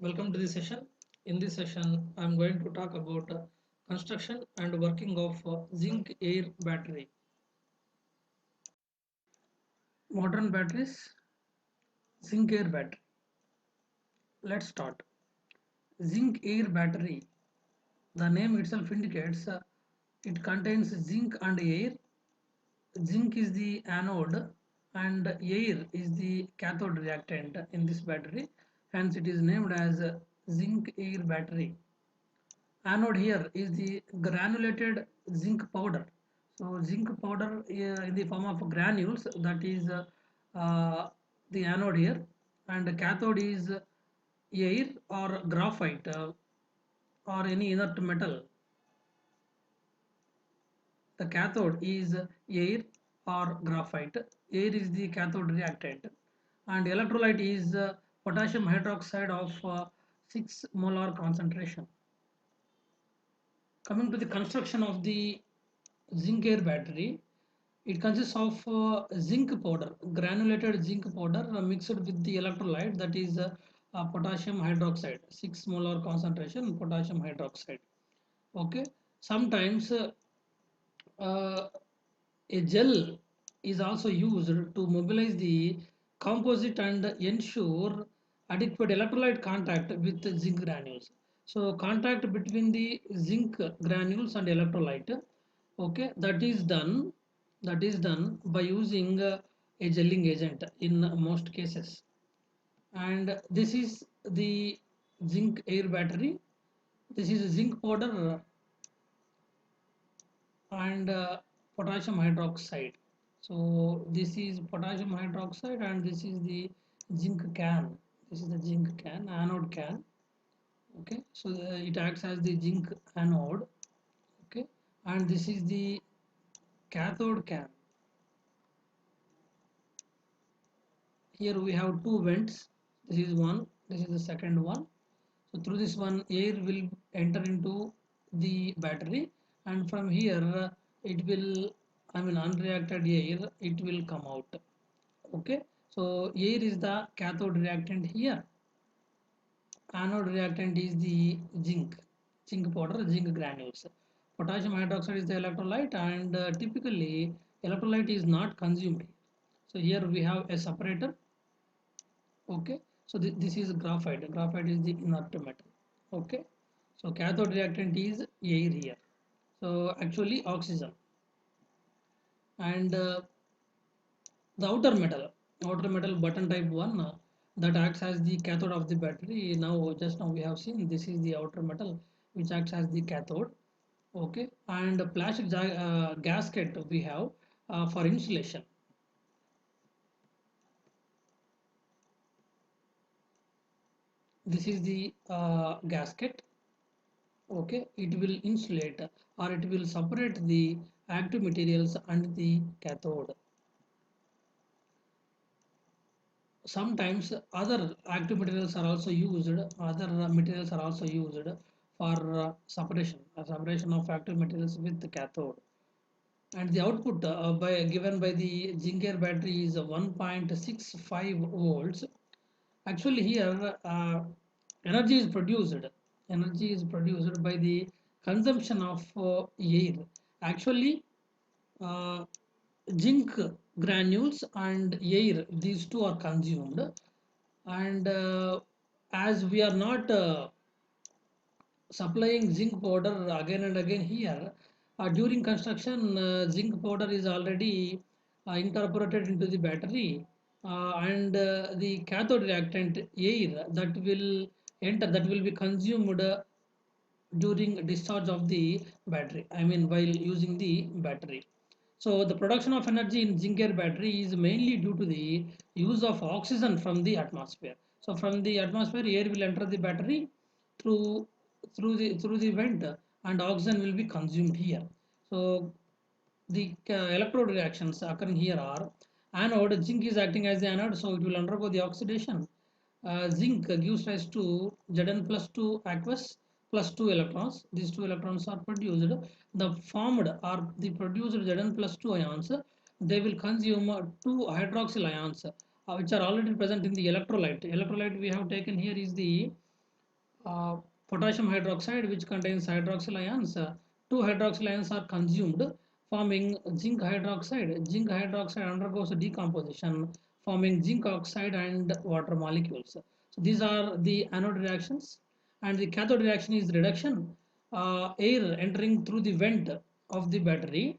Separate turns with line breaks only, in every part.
Welcome to this session. In this session, I am going to talk about construction and working of zinc air battery. Modern batteries, zinc air battery. Let's start. Zinc air battery. The name itself indicates it contains zinc and air. Zinc is the anode and air is the cathode reactant in this battery. Hence, it is named as zinc air battery. Anode here is the granulated zinc powder. So zinc powder in the form of granules, that is uh, the anode here, and the cathode is air or graphite or any inert metal. The cathode is air or graphite. Air is the cathode reactant, and electrolyte is potassium hydroxide of 6 molar concentration. Coming to the construction of the zinc air battery, it consists of zinc powder, granulated zinc powder mixed with the electrolyte, that is potassium hydroxide, 6 molar concentration potassium hydroxide. Okay, sometimes a gel is also used to mobilize the composite and ensure adequate electrolyte contact with the zinc granules. So contact between the zinc granules and electrolyte, okay, that is done by using a gelling agent in most cases. And this is the zinc air battery. This is zinc powder and potassium hydroxide. So this is potassium hydroxide and this is the zinc can. This is the zinc can, anode can. Okay, so it acts as the zinc anode. Okay, and this is the cathode can. Here we have two vents. This is one, this is the second one. So through this one, air will enter into the battery, and from here it will, I mean, unreacted air, it will come out. Okay, so air is the cathode reactant here. Anode reactant is the zinc powder, zinc granules. Potassium hydroxide is the electrolyte, and typically electrolyte is not consumed. So here we have a separator. Okay, so this is graphite. Graphite is the inert metal. Okay, so cathode reactant is air here. So actually oxygen, and the outer metal button type one that acts as the cathode of the battery. Now just now we have seen this is the outer metal which acts as the cathode. Okay, and plastic gasket we have for insulation. This is the gasket. Okay, it will insulate or it will separate the active materials and the cathode. Sometimes other active materials are also used, other materials are also used for separation of active materials with the cathode. And the output given by the zinc air battery is 1.65 volts. Actually here energy is produced by the consumption of air. Actually uh, zinc granules and air, these two are consumed, and as we are not supplying zinc powder again and again here, during construction zinc powder is already incorporated into the battery, and the cathode reactant air that will enter, that will be consumed during discharge of the battery, I mean while using the battery. So the production of energy in zinc air battery is mainly due to the use of oxygen from the atmosphere. So from the atmosphere, air will enter the battery through through the vent, and oxygen will be consumed here. So the electrode reactions occurring here are: anode, zinc is acting as the anode, so it will undergo the oxidation. Zinc gives rise to Zn plus 2 aqueous plus 2 electrons. These two electrons are produced. The formed or the produced Zn plus 2 ions, they will consume two hydroxyl ions which are already present in the electrolyte. Electrolyte we have taken here is the uh, potassium hydroxide, which contains hydroxyl ions. Two hydroxyl ions are consumed, forming zinc hydroxide. Zinc hydroxide undergoes decomposition, forming zinc oxide and water molecules. So these are the anode reactions, and the cathode reaction is reduction. Air entering through the vent of the battery,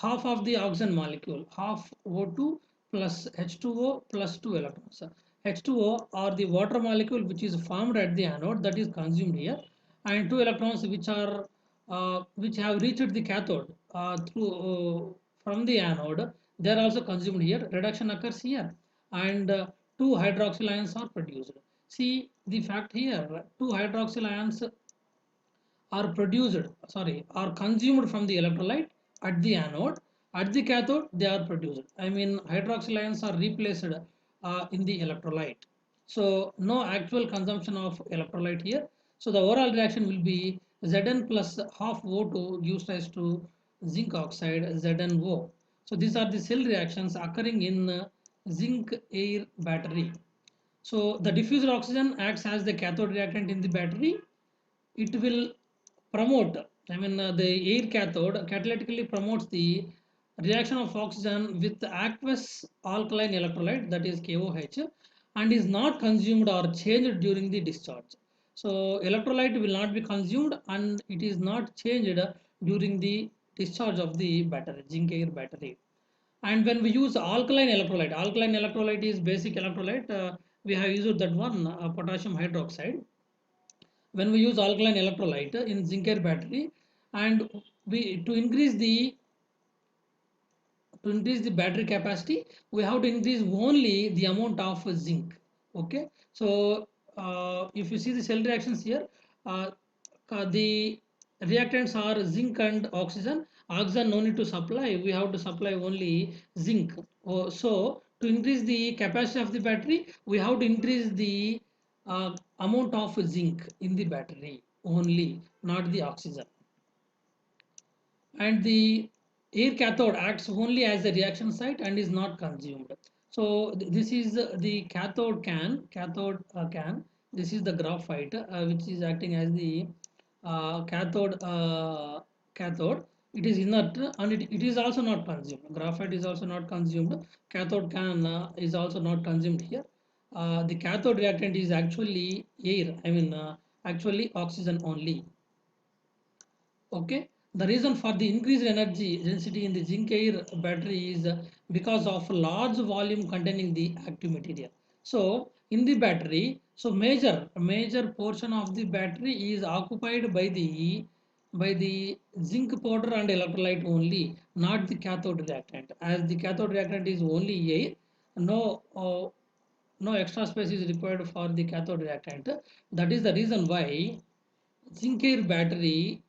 half of the oxygen molecule, half O2 plus H2O plus 2 electrons. H2O or the water molecule which is formed at the anode, that is consumed here, and 2 electrons which have reached the cathode through from the anode, they are also consumed here. Reduction occurs here, and 2 hydroxyl ions are produced. See the fact here: 2 hydroxyl ions are produced, are consumed from the electrolyte at the anode. At the cathode, they are produced. I mean, hydroxyl ions are replaced in the electrolyte. So no actual consumption of electrolyte here. So the overall reaction will be Zn plus half O2 gives rise to zinc oxide ZnO. So these are the cell reactions occurring in zinc air battery. So the diffused oxygen acts as the cathode reactant in the battery. It will promote, the air cathode catalytically promotes the reaction of oxygen with aqueous alkaline electrolyte, that is KOH, and is not consumed or changed during the discharge. So electrolyte will not be consumed and it is not changed during the discharge of the battery, zinc air battery. And when we use alkaline electrolyte is basic electrolyte, we have used that one, potassium hydroxide. When we use alkaline electrolyte in zinc air battery, and we to increase the battery capacity, we have to increase only the amount of zinc. Okay, so if you see the cell reactions here, uh, the reactants are zinc and oxygen. Oxygen no need to supply, we have to supply only zinc. So to increase the capacity of the battery, we have to increase the amount of zinc in the battery only, not the oxygen. And the air cathode acts only as a reaction site and is not consumed. So this is the cathode can. This is the graphite which is acting as the cathode. It is inert and it is also not consumed. Graphite is also not consumed. Cathode can is also not consumed here. The cathode reactant is actually air. Actually oxygen only. Okay, the reason for the increased energy density in the zinc air battery is because of large volume containing the active material. So in the battery, so major portion of the battery is occupied by the zinc powder and electrolyte only, not the cathode reactant. As the cathode reactant is only air, no no extra space is required for the cathode reactant. That is the reason why zinc air battery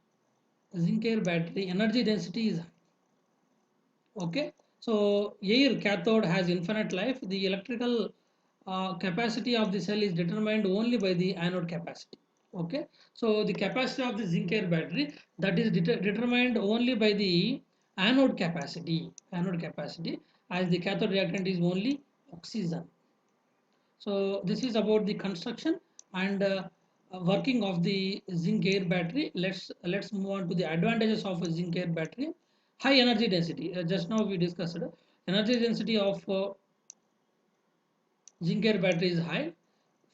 zinc air battery energy density is high. Okay, so air cathode has infinite life. The electrical capacity of the cell is determined only by the anode capacity. Okay, so the capacity of the zinc air battery, that is determined only by the anode capacity, as the cathode reactant is only oxygen. So this is about the construction and working of the zinc air battery. Let's move on to the advantages of a zinc air battery. High energy density. Just now we discussed energy density of zinc air battery is high.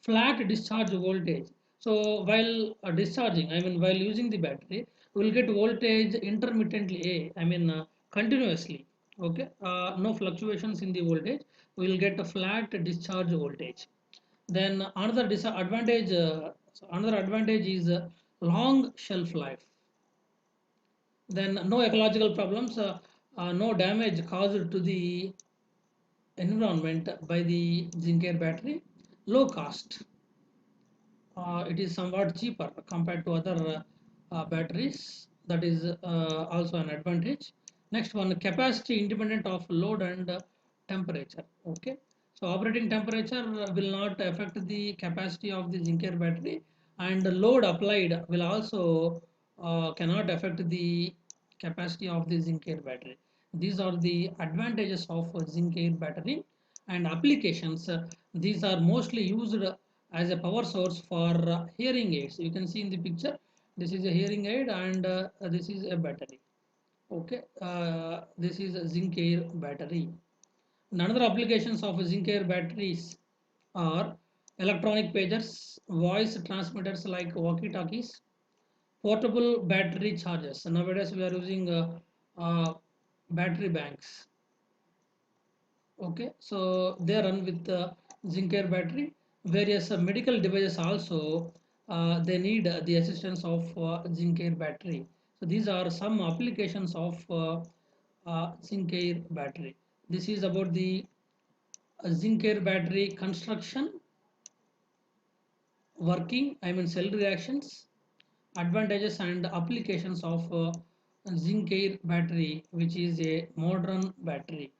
Flat discharge voltage. So while discharging, while using the battery, we will get voltage intermittently. Continuously. Okay, no fluctuations in the voltage. We will get a flat discharge voltage. Then another advantage is long shelf life. Then no ecological problems, no damage caused to the environment by the zinc air battery. Low cost. It is somewhat cheaper compared to other batteries. That is also an advantage. Next one, capacity independent of load and temperature. Okay, so operating temperature will not affect the capacity of the zinc air battery, and the load applied will also cannot affect the capacity of the zinc air battery. These are the advantages of zinc air battery. And applications. These are mostly used as a power source for hearing aids. You can see in the picture, this is a hearing aid and this is a battery. Okay, this is a zinc air battery. Another applications of zinc air batteries are electronic pagers, voice transmitters like walkie-talkies, portable battery chargers. So nowadays we are using battery banks. Okay, so they run with zinc air battery. Various medical devices also they need the assistance of zinc air battery. So these are some applications of zinc air battery. This is about the zinc air battery construction, working, I mean cell reactions, advantages and applications of zinc air battery, which is a modern battery.